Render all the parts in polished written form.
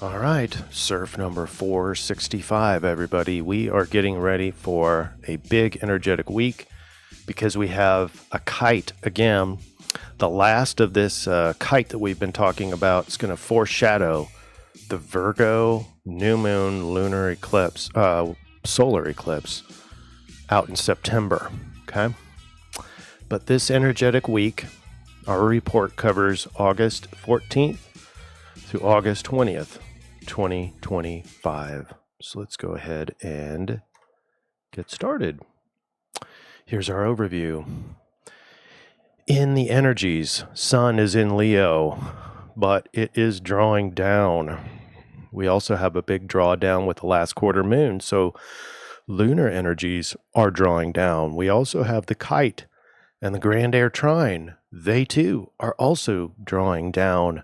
All right, surf number 465, everybody. We are getting ready for a big energetic week because we have a kite again. The last of this kite that we've been talking about is going to foreshadow the Virgo new moon lunar eclipse, solar eclipse out in September. Okay. But this energetic week, our report covers August 14th through August 20th. 2025. So let's go ahead and get started. Here's our overview. In the energies, Sun is in Leo, but it is drawing down. We also have a big drawdown with the last quarter moon, so lunar energies are drawing down. We also have the kite and the grand air trine. They too are also drawing down.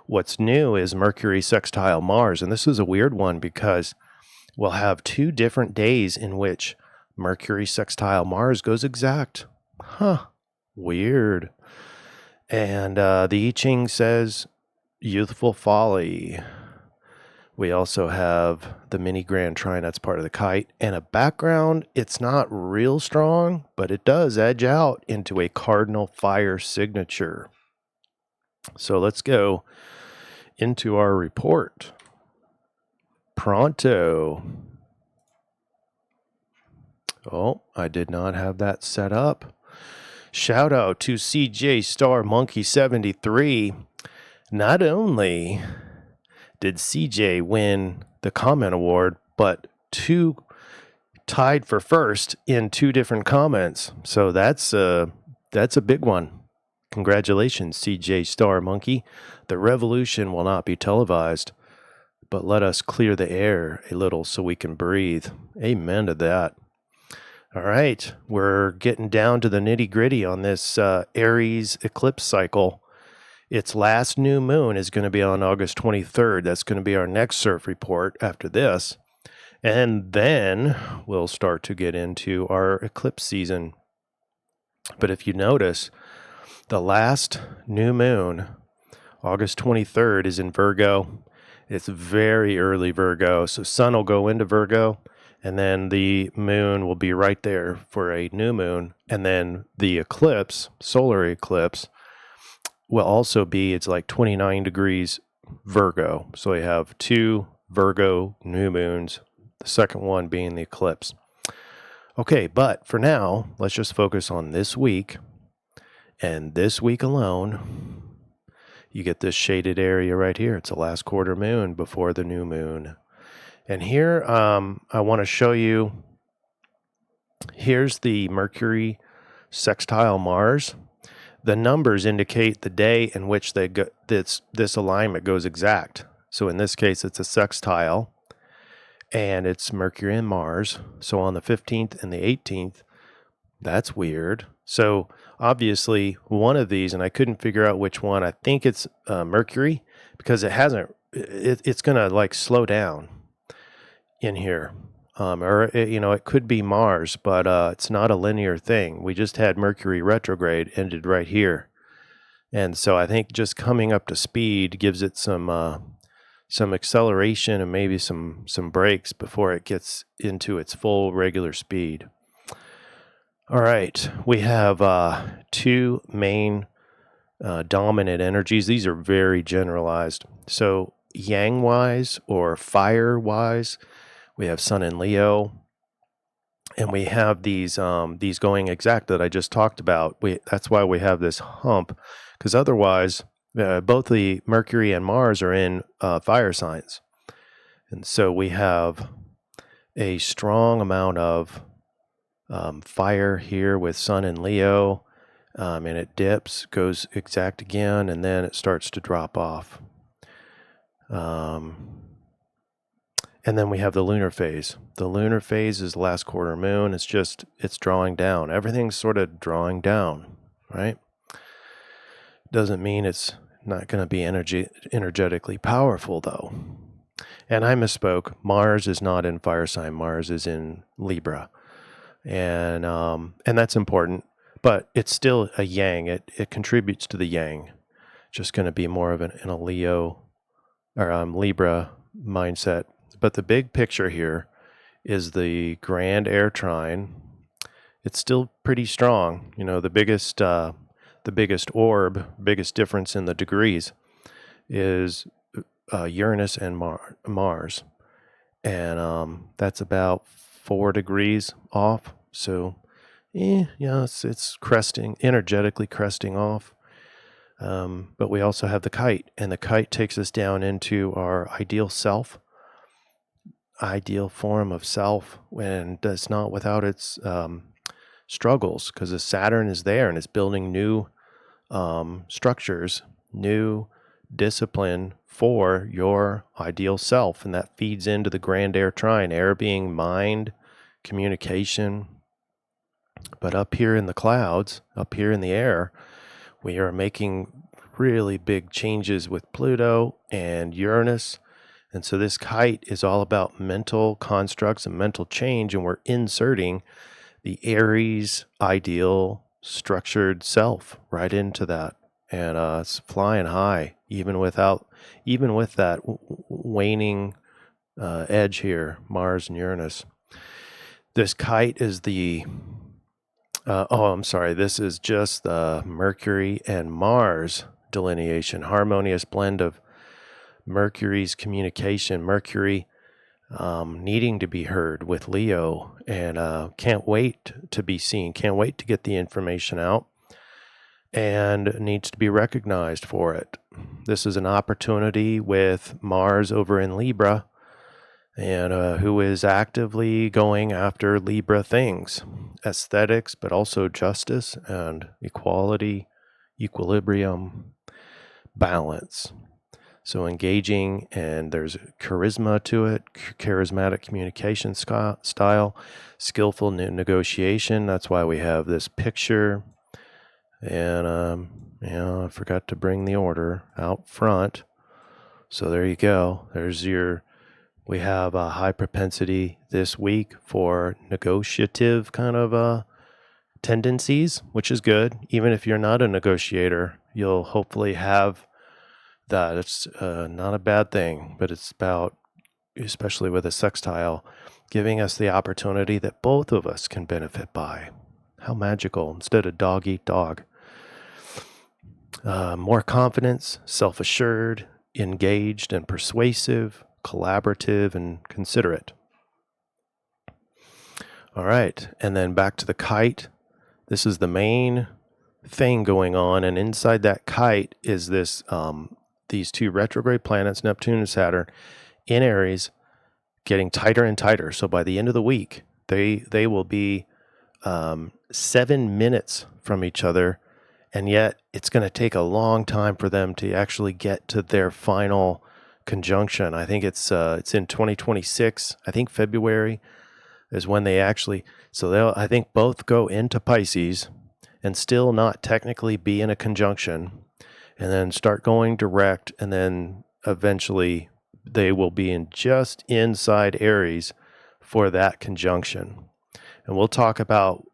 What's new is Mercury sextile Mars, and this is a weird one because we'll have 2 different days in which Mercury sextile Mars goes exact. Weird. And the I-Ching says youthful folly. We also have the mini grand trine, that's part of the kite, and a background. It's not real strong, but it does edge out into a cardinal fire signature. So let's go into our report. Pronto. Oh, I did not have that set up. Shout out to CJ Star Monkey 73. Not only did CJ win the comment award, but 2 tied for first in 2 different comments. So that's a big one. Congratulations, CJ Star Monkey. The revolution will not be televised, but let us clear the air a little so we can breathe. Amen to that. All right, we're getting down to the nitty-gritty on this Aries eclipse cycle. Its last new moon is going to be on August 23rd. That's going to be our next surf report after this. And then we'll start to get into our eclipse season. But if you notice, the last new moon, August 23rd, is in Virgo. It's very early Virgo, so Sun will go into Virgo, and then the moon will be right there for a new moon, and then the eclipse, solar eclipse, will also be, it's like 29 degrees Virgo. So we have 2 Virgo new moons, the second one being the eclipse. Okay, but for now, let's just focus on this week. And this week alone, you get this shaded area right here. It's the last quarter moon before the new moon. And here, I want to show you, here's the Mercury sextile Mars. The numbers indicate the day in which they go, this alignment goes exact. So in this case, it's a sextile, and it's Mercury and Mars. So on the 15th and the 18th, that's weird. So obviously one of these, and I couldn't figure out which one. I think it's Mercury, because it's going to like slow down in here. Or it could be Mars, but it's not a linear thing. We just had Mercury retrograde ended right here. And so I think just coming up to speed gives it some acceleration and maybe some brakes before it gets into its full regular speed. All right, we have 2 main dominant energies. These are very generalized. So yang-wise or fire-wise, we have Sun in Leo, and we have these going exact that I just talked about. That's why we have this hump, because otherwise, both the Mercury and Mars are in fire signs. And so we have a strong amount of fire here with Sun in Leo, and it dips, goes exact again, and then it starts to drop off. And then we have the lunar phase. The lunar phase is the last quarter moon. It's drawing down. Everything's sort of drawing down, right? Doesn't mean it's not going to be energetically powerful, though. And I misspoke. Mars is not in fire sign. Mars is in Libra. And that's important. But it's still a yang. It contributes to the yang. Just going to be more of in a Leo or Libra mindset. But the big picture here is the grand air trine. It's still pretty strong. You know, the biggest biggest difference in the degrees is Uranus and Mars, and that's about 4 degrees off. So, yeah, it's cresting, energetically cresting off. But we also have the kite, and the kite takes us down into our ideal self, ideal form of self, and does not without its struggles, because the Saturn is there and it's building new structures, new discipline for your ideal self, and that feeds into the grand air trine, air being mind, communication. But up here in the clouds, up here in the air, we are making really big changes with Pluto and Uranus. And so this kite is all about mental constructs and mental change, and we're inserting the Aries ideal structured self right into that. And it's flying high, even with that waning edge here, Mars and Uranus. This kite is the this is just the Mercury and Mars delineation, harmonious blend of Mercury's communication, Mercury needing to be heard with Leo, and can't wait to be seen, can't wait to get the information out, and needs to be recognized for it. This is an opportunity with Mars over in Libra, and who is actively going after Libra things, aesthetics, but also justice and equality, equilibrium, balance. So engaging, and there's charisma to it, charismatic communication style, skillful negotiation. That's why we have this picture. And, I forgot to bring the order out front. So there you go. We have a high propensity this week for negotiative kind of tendencies, which is good. Even if you're not a negotiator, you'll hopefully have that. It's not a bad thing, but it's about, especially with a sextile, giving us the opportunity that both of us can benefit by. How magical, instead of dog eat dog. More confidence, self-assured, engaged and persuasive, collaborative and considerate. All right, and then back to the kite. This is the main thing going on, and inside that kite is this these two retrograde planets, Neptune and Saturn, in Aries, getting tighter and tighter. So by the end of the week, they will be 7 minutes from each other, and yet it's going to take a long time for them to actually get to their final conjunction. I think it's in 2026. I think February is when they actually. So they'll, I think, both go into Pisces and still not technically be in a conjunction, and then start going direct, and then eventually they will be in just inside Aries for that conjunction. And we'll talk about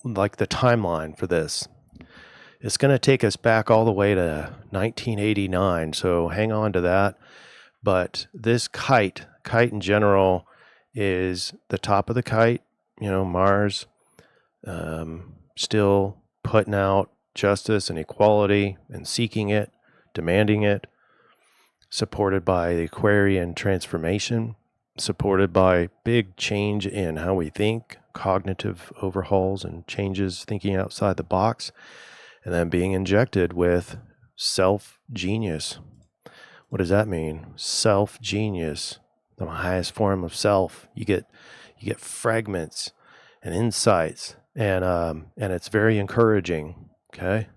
like the timeline for this. It's going to take us back all the way to 1989, so hang on to that. But this kite in general, is the top of the kite, Mars, still putting out justice and equality and seeking it, demanding it, supported by the Aquarian transformation, supported by big change in how we think, cognitive overhauls and changes, thinking outside the box, and then being injected with self-genius. What does that mean? Self-genius, the highest form of self. You get fragments and insights, and it's very encouraging. Okay.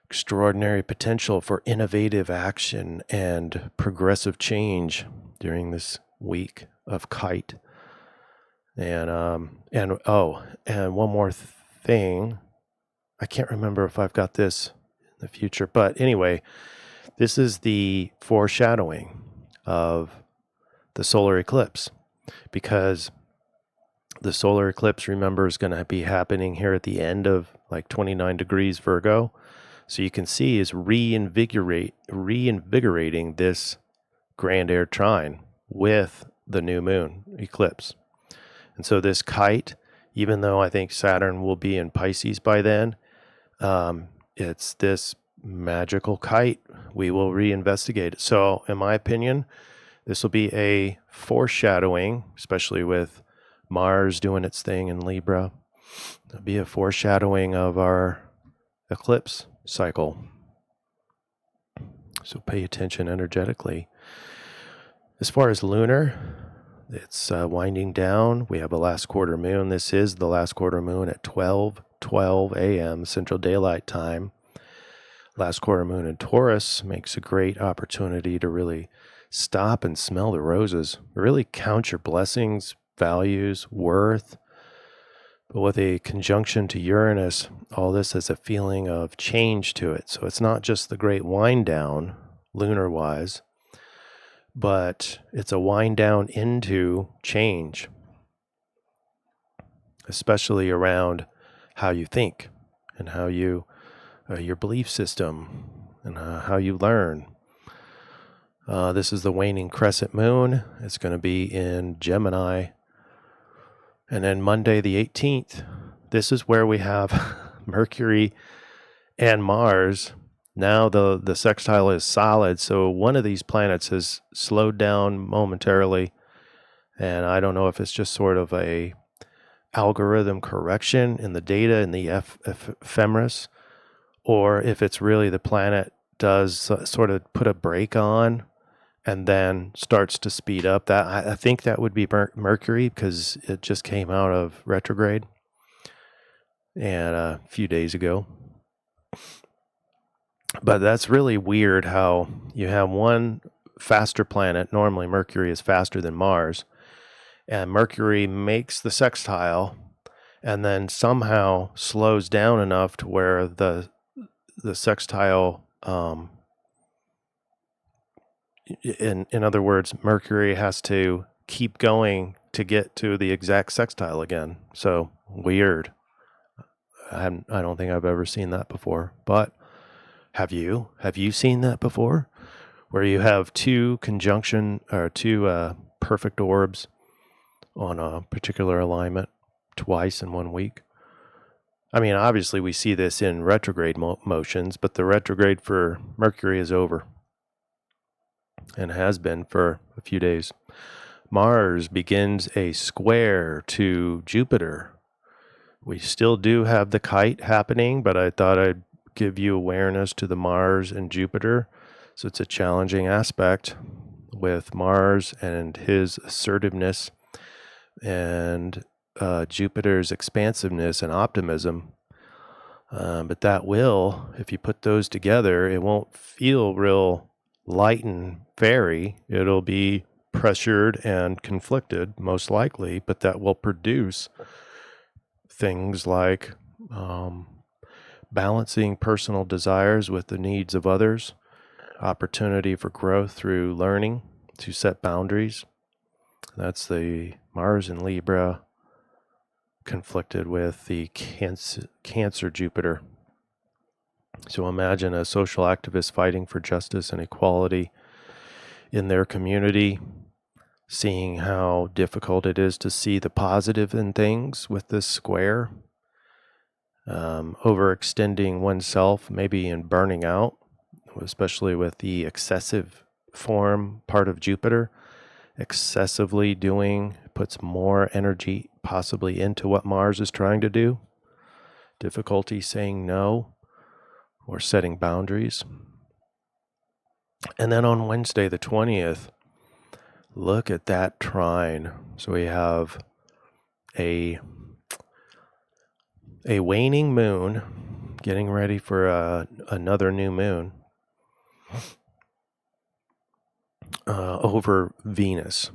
Extraordinary potential for innovative action and progressive change during this week of Kite. And one more thing. I can't remember if I've got this in the future, but anyway, this is the foreshadowing of the solar eclipse, because the solar eclipse, remember, is going to be happening here at the end of like 29 degrees Virgo. So you can see is reinvigorating this grand air trine with the new moon eclipse. And so this Kite, even though I think Saturn will be in Pisces by then, it's this magical Kite. We will reinvestigate it. So in my opinion, this will be a foreshadowing, especially with Mars doing its thing in Libra. It'll be a foreshadowing of our eclipse cycle. So pay attention energetically. As far as lunar, it's winding down. We have a last quarter moon. This is the last quarter moon at 12:12 a.m. Central Daylight Time. Last quarter moon in Taurus makes a great opportunity to really stop and smell the roses, really count your blessings, values, worth. But with a conjunction to Uranus, all this has a feeling of change to it. So it's not just the great wind down, lunar-wise, but it's a wind down into change, especially around how you think and how you, your belief system and how you learn. This is the waning crescent moon. It's going to be in Gemini. And then Monday the 18th, this is where we have Mercury and Mars. Now the sextile is solid, so one of these planets has slowed down momentarily. And I don't know if it's just sort of a algorithm correction in the data in the ephemeris, or if it's really the planet does sort of put a brake on and then starts to speed up. That I think that would be Mercury, because it just came out of retrograde and a few days ago. But that's really weird how you have one faster planet. Normally Mercury is faster than Mars, and Mercury makes the sextile and then somehow slows down enough to where the sextile, in other words, Mercury has to keep going to get to the exact sextile again. So weird. I don't think I've ever seen that before. But have you? Have you seen that before? Where you have two conjunction or two perfect orbs on a particular alignment twice in 1 week? I mean, obviously we see this in retrograde motions, but the retrograde for Mercury is over and has been for a few days. Mars begins a square to Jupiter. We still do have the Kite happening, but I thought I'd give you awareness to the Mars and Jupiter. So it's a challenging aspect with Mars and his assertiveness and Jupiter's expansiveness and optimism. But that will, if you put those together, it won't feel real light and fairy. It'll be pressured and conflicted, most likely, but that will produce things like balancing personal desires with the needs of others, opportunity for growth through learning, to set boundaries. That's the Mars in Libra conflicted with the Cancer Jupiter. So imagine a social activist fighting for justice and equality in their community, seeing how difficult it is to see the positive in things with this square, overextending oneself, maybe in burning out, especially with the excessive form part of Jupiter. Excessively doing puts more energy possibly into what Mars is trying to do. Difficulty saying no or setting boundaries. And then on Wednesday the 20th, look at that trine. So we have a waning moon getting ready for another new moon over Venus.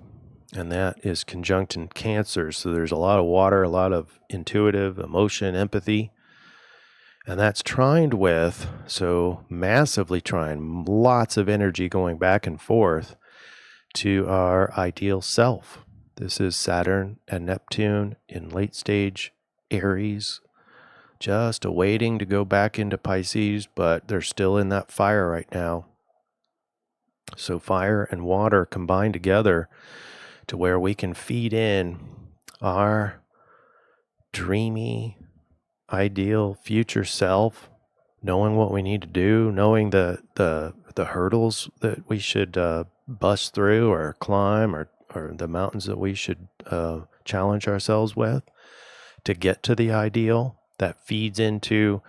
And that is conjunct in Cancer. So there's a lot of water, a lot of intuitive emotion, empathy. And that's trined with, so massively trined, lots of energy going back and forth to our ideal self. This is Saturn and Neptune in late stage Aries, just awaiting to go back into Pisces, but they're still in that fire right now. So fire and water combine together to where we can feed in our dreamy, ideal future self, knowing what we need to do, knowing the hurdles that we should bust through or climb, or the mountains that we should challenge ourselves with to get to the ideal that feeds into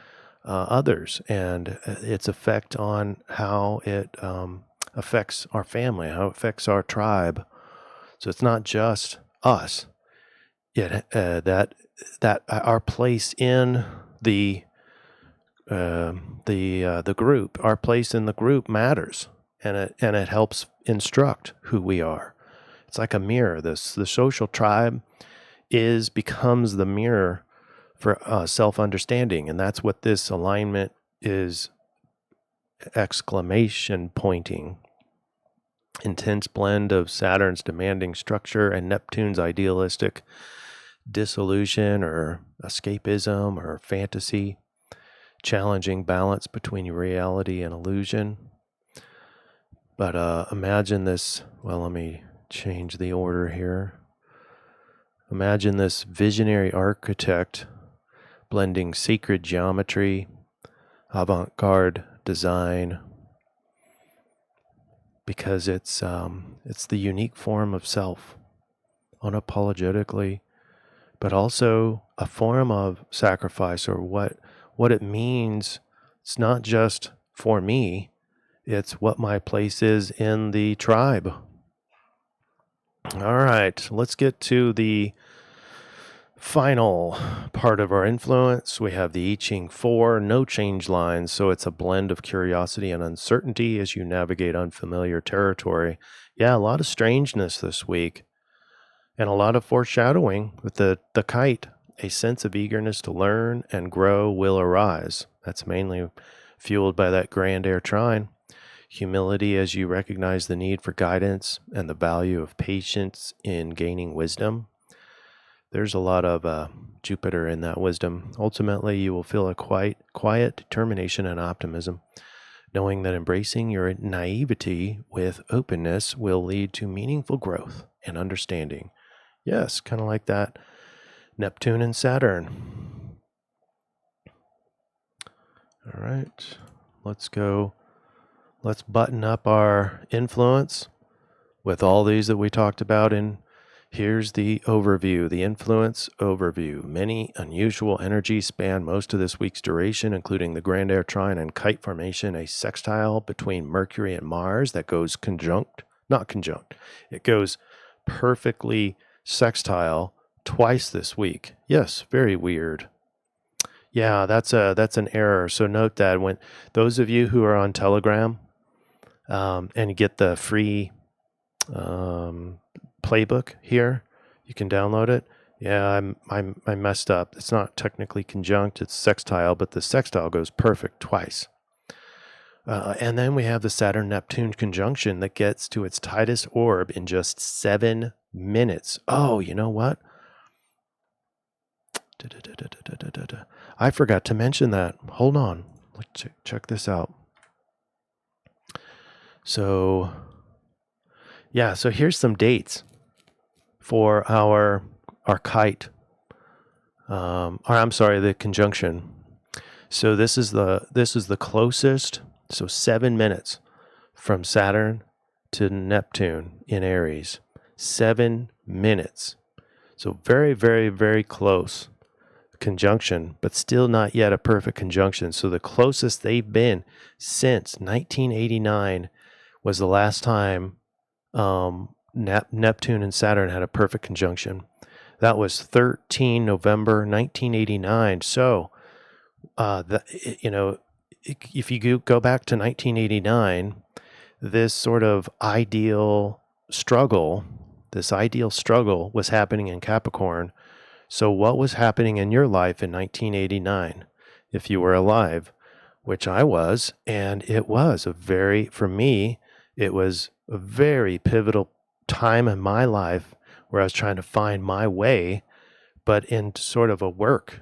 others and its effect on how it affects our family, how it affects our tribe. So it's not just us. That our place in the group, our place in the group matters, and it helps instruct who we are. It's like a mirror. The social tribe becomes the mirror for self-understanding, and that's what this alignment is exclamation pointing. Intense blend of Saturn's demanding structure and Neptune's idealistic disillusion or escapism or fantasy, challenging balance between reality and illusion. But imagine this, well, let me change the order here. Imagine this visionary architect blending sacred geometry, avant-garde design, because it's the unique form of self, unapologetically, but also a form of sacrifice, or what it means. It's not just for me, it's what my place is in the tribe. All right, let's get to the final part of our influence. We have the I-Ching 4, no change lines. So it's a blend of curiosity and uncertainty as you navigate unfamiliar territory. Yeah, a lot of strangeness this week and a lot of foreshadowing with the Kite. A sense of eagerness to learn and grow will arise. That's mainly fueled by that grand air trine. Humility as you recognize the need for guidance and the value of patience in gaining wisdom. There's a lot of Jupiter in that wisdom. Ultimately, you will feel a quiet determination and optimism, knowing that embracing your naivety with openness will lead to meaningful growth and understanding. Yes, kind of like that Neptune and Saturn. All right, let's go. Let's button up our influence with all these that we talked about. And here's the overview, the influence overview. Many unusual energies span most of this week's duration, including the Grand Air Trine and Kite formation, a sextile between Mercury and Mars that goes it goes perfectly sextile twice this week. Yes, very weird. Yeah, that's an error. So note that when those of you who are on Telegram and get the free playbook here, you can download it. Yeah, I messed up. It's not technically conjunct, it's sextile, but the sextile goes perfect twice. And then we have the Saturn-Neptune conjunction that gets to its tightest orb in just 7 minutes. Oh, you know what? I forgot to mention that. Hold on. Let's check this out. So, yeah, so here's some dates for our Kite. The conjunction. So this is the closest. So 7 minutes from Saturn to Neptune in Aries. 7 minutes. So very, very, very close conjunction, but still not yet a perfect conjunction. So the closest they've been since 1989 was the last time Neptune and Saturn had a perfect conjunction. That was 13 November 1989. So, if you go back to 1989, this sort of ideal struggle was happening in Capricorn. So what was happening in your life in 1989, if you were alive, which I was, and it was for me, it was a very pivotal time in my life where I was trying to find my way but in sort of a work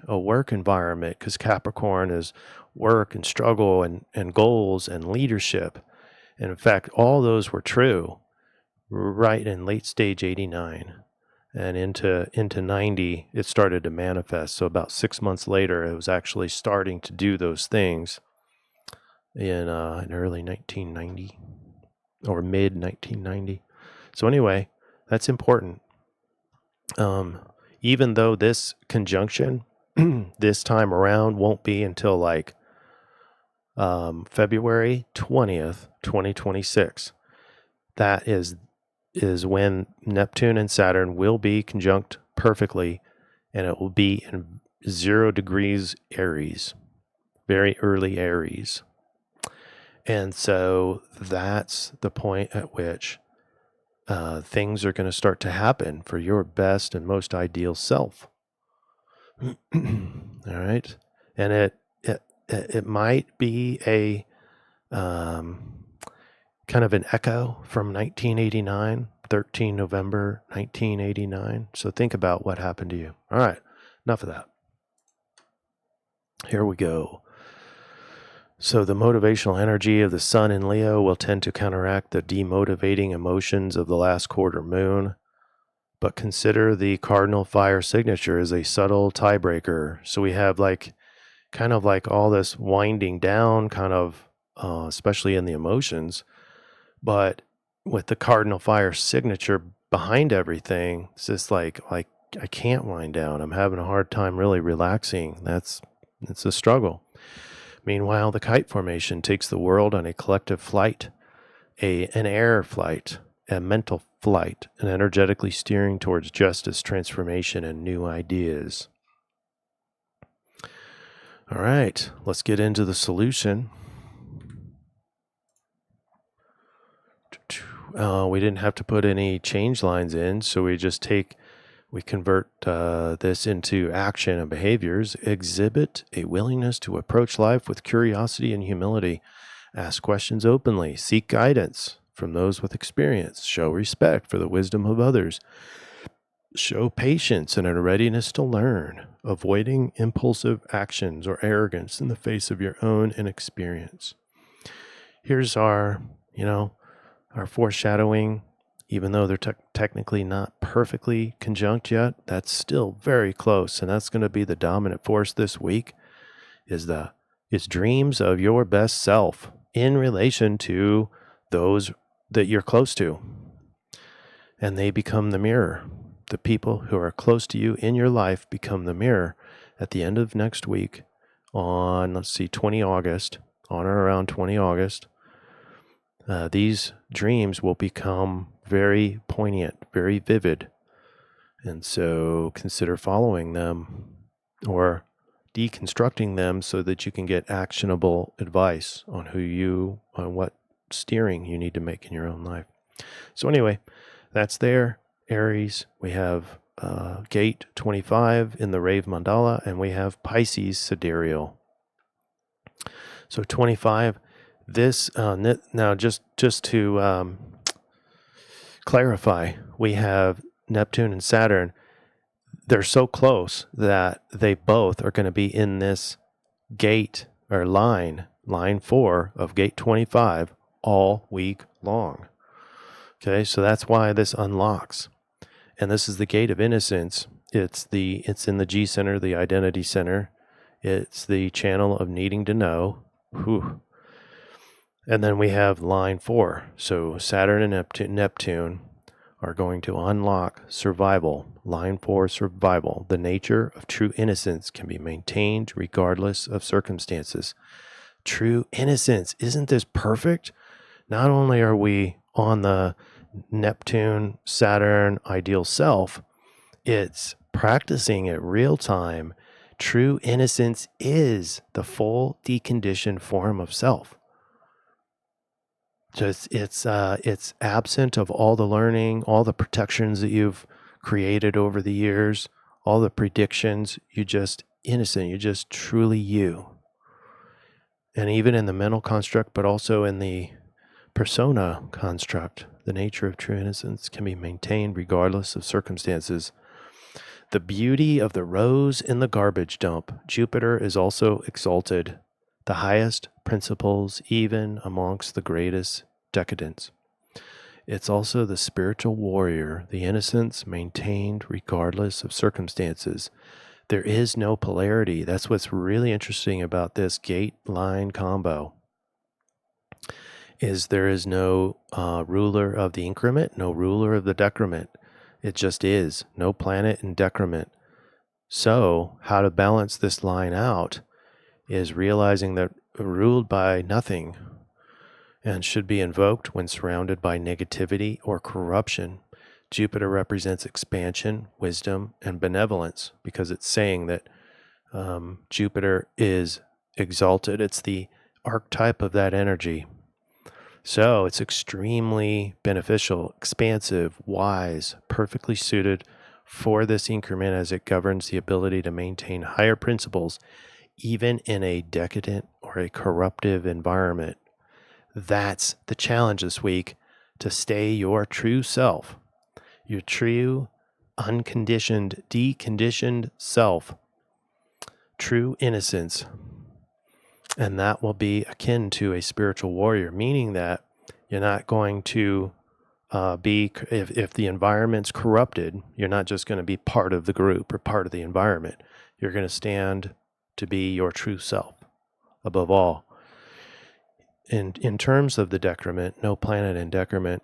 environment, because Capricorn is work and struggle and goals and leadership. And in fact, all those were true right in late stage 89. And into 90, it started to manifest. So about 6 months later, it was actually starting to do those things in early 1990 or mid 1990. So anyway, that's important. Even though this conjunction this time around won't be until like February 20th, 2026. That is when Neptune and Saturn will be conjunct perfectly, and it will be in 0 degrees Aries, very early Aries. And so that's the point at which things are going to start to happen for your best and most ideal self. All right. And it might be a kind of an echo from 1989, 13 November 1989. So think about what happened to you. All right, enough of that. Here we go. So the motivational energy of the sun in Leo will tend to counteract the demotivating emotions of the last quarter moon. But consider the cardinal fire signature as a subtle tiebreaker. So we have kind of like all this winding down, kind of, especially in the emotions. But with the cardinal fire signature behind everything, it's just like I can't wind down. I'm having a hard time really relaxing. It's a struggle. Meanwhile, the kite formation takes the world on a collective flight, an air flight, a mental flight, and energetically steering towards justice, transformation, and new ideas. All right, let's get into the solution. We didn't have to put any change lines in, so we convert this into action and behaviors. Exhibit a willingness to approach life with curiosity and humility. Ask questions openly. Seek guidance from those with experience. Show respect for the wisdom of others. Show patience and a readiness to learn, avoiding impulsive actions or arrogance in the face of your own inexperience. Here's our foreshadowing. Even though they're technically not perfectly conjunct yet, that's still very close. And that's going to be the dominant force this week is dreams of your best self in relation to those that you're close to. And they become the mirror. The people who are close to you in your life become the mirror at the end of next week on, 20 August, on or around 20 August. These dreams will become very poignant, very vivid. And so consider following them or deconstructing them so that you can get actionable advice on what steering you need to make in your own life. So anyway, that's there. Aries, we have gate 25 in the Rave Mandala, and we have Pisces Sidereal. So 25, this, now just to clarify, we have Neptune and Saturn. They're so close that they both are going to be in this gate or line 4 of gate 25 all week long. Okay, so that's why this unlocks. And this is the gate of innocence. It's in the G center, the identity center. It's the channel of needing to know. Whew. And then we have line 4. So Saturn and Neptune are going to unlock survival. Line 4, survival. The nature of true innocence can be maintained regardless of circumstances. True innocence. Isn't this perfect? Not only are we on the Neptune, Saturn ideal self, it's practicing it real time. True innocence is the full deconditioned form of self. Just it's absent of all the learning, all the protections that you've created over the years, all the predictions. You're just innocent. You're just truly you. And even in the mental construct, but also in the persona construct, the nature of true innocence can be maintained regardless of circumstances. The beauty of the rose in the garbage dump. Jupiter is also exalted, the highest principles, even amongst the greatest decadence. It's also the spiritual warrior, the innocence maintained regardless of circumstances. There is no polarity. That's what's really interesting about this gate line combo. Is there is no ruler of the increment, no ruler of the decrement. It just is. No planet in decrement. So how to balance this line out is realizing that ruled by nothing and should be invoked when surrounded by negativity or corruption. Jupiter represents expansion, wisdom, and benevolence because it's saying that Jupiter is exalted. It's the archetype of that energy. So it's extremely beneficial, expansive, wise, perfectly suited for this increment as it governs the ability to maintain higher principles even in a decadent or a corruptive environment. That's the challenge this week, to stay your true self, your true, unconditioned, deconditioned self, true innocence. And that will be akin to a spiritual warrior, meaning that you're not going to if the environment's corrupted, you're not just going to be part of the group or part of the environment. You're going to stand to be your true self above all. In terms of the decrement, no planet in decrement,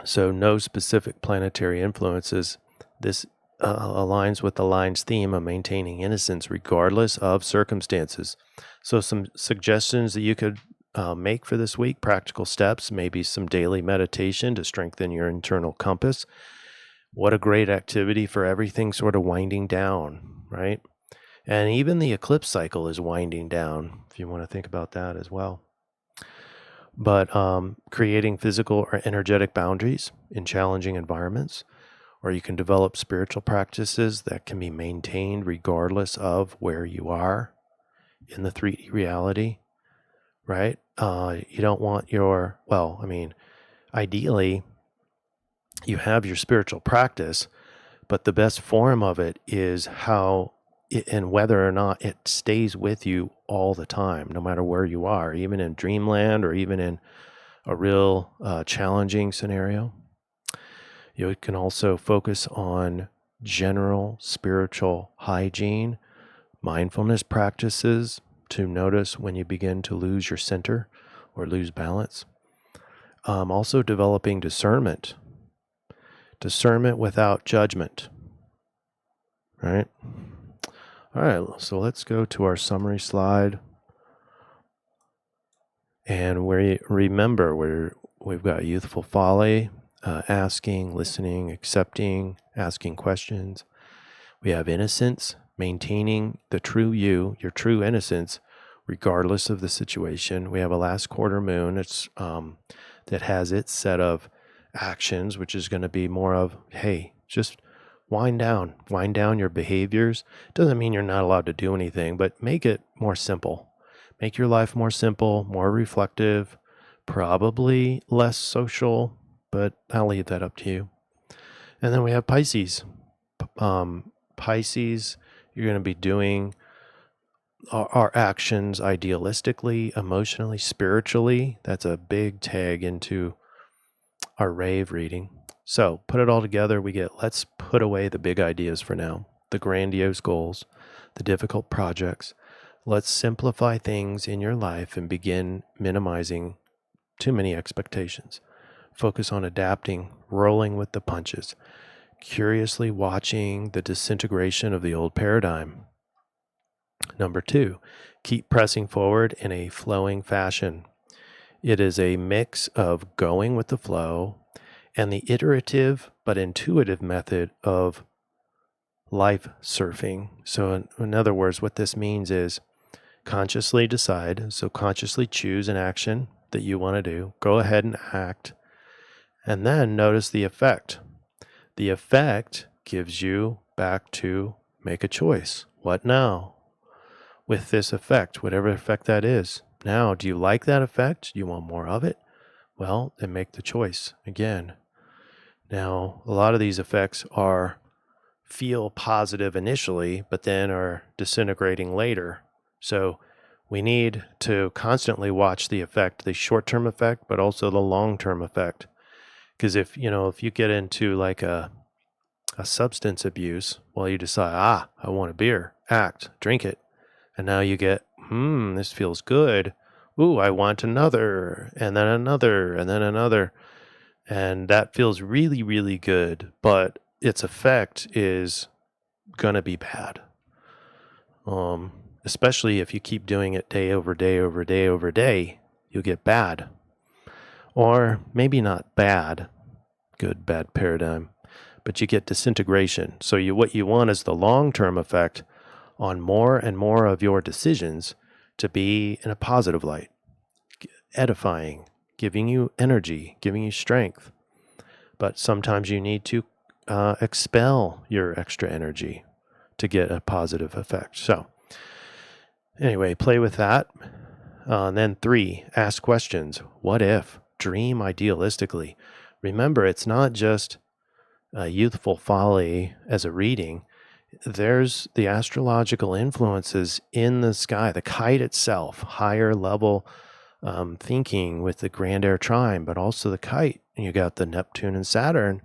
so no specific planetary influences. This aligns with the line's theme of maintaining innocence regardless of circumstances. So some suggestions that you could make for this week, practical steps, maybe some daily meditation to strengthen your internal compass. What a great activity for everything sort of winding down, right? And even the eclipse cycle is winding down, if you want to think about that as well. But creating physical or energetic boundaries in challenging environments, or you can develop spiritual practices that can be maintained regardless of where you are in the 3D reality, right? You don't want ideally, you have your spiritual practice, but the best form of it is how and whether or not it stays with you all the time, no matter where you are, even in dreamland or even in a real challenging scenario. You can also focus on general spiritual hygiene, mindfulness practices to notice when you begin to lose your center or lose balance. Also developing discernment without judgment, right? All right, so let's go to our summary slide. And remember, we've got youthful folly, asking, listening, accepting, asking questions. We have innocence, maintaining the true you, your true innocence, regardless of the situation. We have a last quarter moon. It's that has its set of actions, which is going to be more of, hey, just wind down your behaviors. Doesn't mean you're not allowed to do anything, but make it more simple. Make your life more simple, more reflective, probably less social, but I'll leave that up to you. And then we have Pisces. Pisces, you're going to be doing our actions idealistically, emotionally, spiritually. That's a big tag into our rave reading. So put it all together, we get, let's put away the big ideas for now, the grandiose goals, the difficult projects. Let's simplify things in your life and begin minimizing too many expectations. Focus on adapting, rolling with the punches, curiously watching the disintegration of the old paradigm. Number 2, keep pressing forward in a flowing fashion. It is a mix of going with the flow and the iterative but intuitive method of life surfing. So in other words, what this means is consciously decide, so consciously choose an action that you want to do, go ahead and act, and then notice the effect. The effect gives you back to make a choice. What now? With this effect, whatever effect that is. Now, do you like that effect? Do you want more of it? Well, then make the choice again. Now, a lot of these effects are feel positive initially, but then are disintegrating later. So we need to constantly watch the effect, the short-term effect, but also the long-term effect. Because if you get into like a substance abuse, well, you decide, I want a beer, drink it. And now you get, this feels good. Ooh, I want another, and then another, and then another. And that feels really, really good, but its effect is going to be bad. Especially if you keep doing it day over day over day over day, you'll get bad. Or maybe not bad, good, bad paradigm, but you get disintegration. So what you want is the long-term effect on more and more of your decisions to be in a positive light, edifying, giving you energy, giving you strength. But sometimes you need to expel your extra energy to get a positive effect. So anyway, play with that. And then 3, ask questions. What if? Dream idealistically. Remember, it's not just youthful folly as a reading. There's the astrological influences in the sky, the kite itself, higher level thinking with the grand air trine, but also the kite. And you got the Neptune and Saturn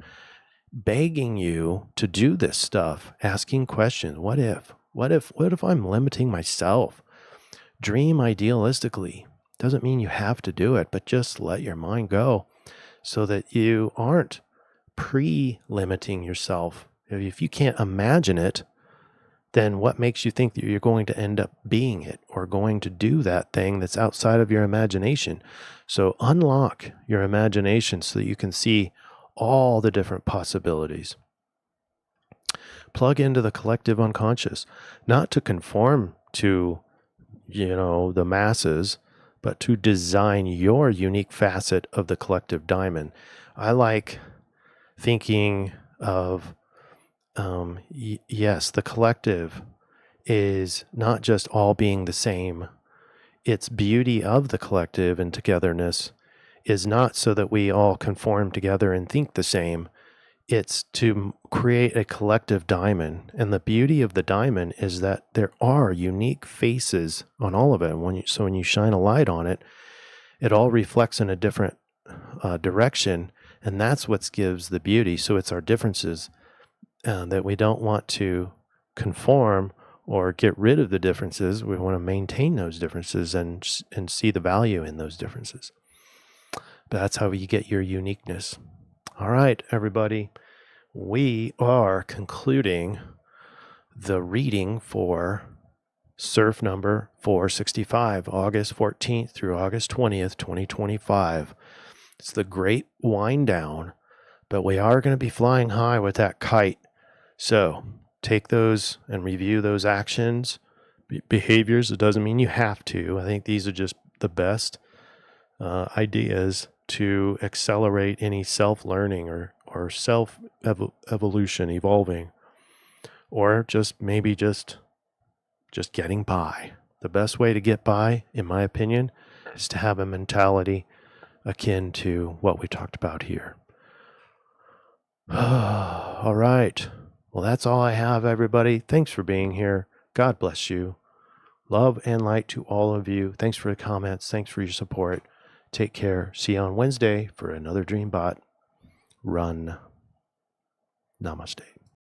begging you to do this stuff, asking questions. What if? What if I'm limiting myself? Dream idealistically. Doesn't mean you have to do it, but just let your mind go so that you aren't pre-limiting yourself. If you can't imagine it, then what makes you think that you're going to end up being it or going to do that thing that's outside of your imagination? So unlock your imagination so that you can see all the different possibilities. Plug into the collective unconscious, not to conform to, the masses, but to design your unique facet of the collective diamond. I like thinking of, yes, the collective is not just all being the same. Its beauty of the collective and togetherness is not so that we all conform together and think the same. It's to create a collective diamond. And the beauty of the diamond is that there are unique faces on all of it. So when you shine a light on it, it all reflects in a different direction. And that's what gives the beauty. So it's our differences that we don't want to conform or get rid of the differences. We want to maintain those differences and see the value in those differences. But that's how you get your uniqueness. All right, everybody, we are concluding the reading for CIRF number 465, August 14th through August 20th, 2025. It's the great wind down, but we are going to be flying high with that kite. So take those and review those actions, behaviors. It doesn't mean you have to. I think these are just the best ideas to accelerate any self-learning or self-evolution, evolving, or just getting by. The best way to get by, in my opinion, is to have a mentality akin to what we talked about here. All right. Well, that's all I have, everybody. Thanks for being here. God bless you. Love and light to all of you. Thanks for the comments. Thanks for your support. Take care. See you on Wednesday for another Dreambot Run. Namaste.